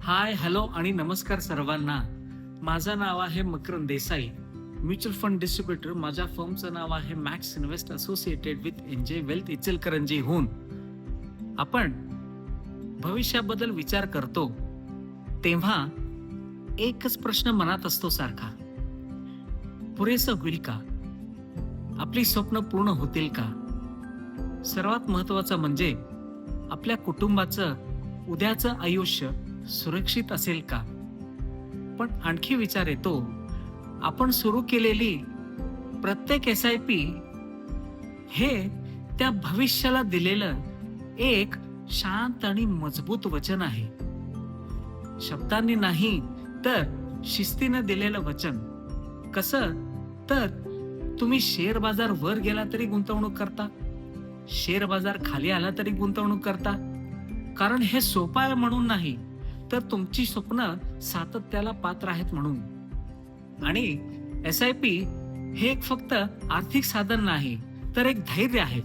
हाय, hello आणि नमस्कार सर्वांना. माझं नाव आहे Makarand Desai, mutual fund distributor. माझ्या फर्मचं नाव आहे Max invest associated with NJ wealth इचलकरंजीहून. आपण भविष्याबद्दल विचार करतो तेव्हा एकच प्रश्न मनात असतो सारखा, पुरेसं होईल का? आपली स्वप्न पूर्ण होतील का? सर्वात महत्वाचं म्हणजे आपल्या कुटुंबाचं उद्याचं आयुष्य सुरक्षित असेल का? पण आणखी विचार येतो, आपण सुरू केलेली प्रत्येक SIP हे त्या भविष्याला दिलेलं एक शांत आणि मजबूत वचन आहे. शब्दांनी नाही तर शिस्तीनं दिलेलं वचन. कसं? तर तुम्ही शेअर बाजार वर गेला तरी गुंतवणूक करता, शेअर बाजार खाली आला तरी गुंतवणूक करता. कारण हे सोपं आहे म्हणून नाही, तर तुमची स्वप्न सातत्याला पात्र आहेत म्हणून. आणि SIP हे एक फक्त आर्थिक साधन नाही, तर एक धैर्य आहे.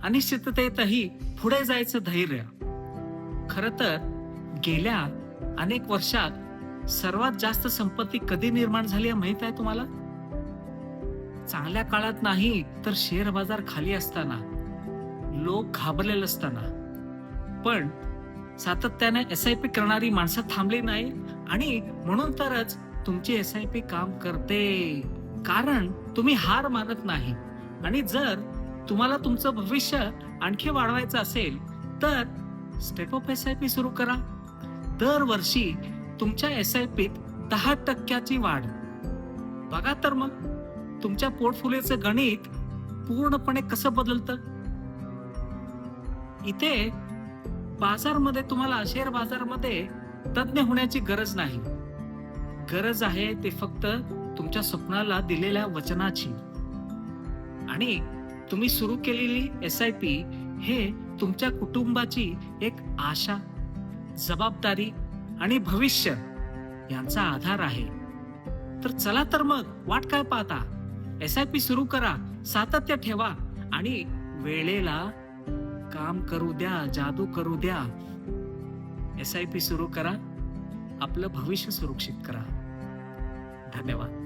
अनिश्चिततेतही पुढे जायचं धैर्य. खरं तर गेल्या अनेक वर्षात सर्वात जास्त संपत्ती कधी निर्माण झाली आहे माहित आहे तुम्हाला? चांगल्या काळात नाही, तर शेअर बाजार खाली असताना, लोक घाबरलेले असताना. पण सातत्याने SIP करणारी माणसं थांबली नाही आणि म्हणून तरच तुमची SIP काम करते. कारण तुम्ही हार मानत नाही. आणि जर तुम्हाला तुमचं भविष्य आणखी वाढवायचं असेल तर स्टेप ऑफ SIP सुरू करा. दरवर्षी तुमच्या SIPत 10% वाढ. बघा तर मग तुमच्या पोर्टफोलिओचं गणित पूर्णपणे कसं बदलतं. इथे बाजारमध्ये तुम्हाला शेअर बाजारमध्ये तज्ञ होण्याची गरज नाही. गरज आहे ते फक्त तुमच्या स्वप्नाला दिलेल्या वचनाची. आणि तुम्ही सुरू केलेली SIP हे तुमच्या कुटुंबाची एक आशा, जबाबदारी आणि भविष्य यांचा आधार आहे. तर चला तर मग वाट काय पाहता? SIP सुरू करा, सातत्य ठेवा आणि वेळेला काम करू द्या, जादू करू द्या. SIP सुरू करा, आपलं भविष्य सुरक्षित करा. धन्यवाद.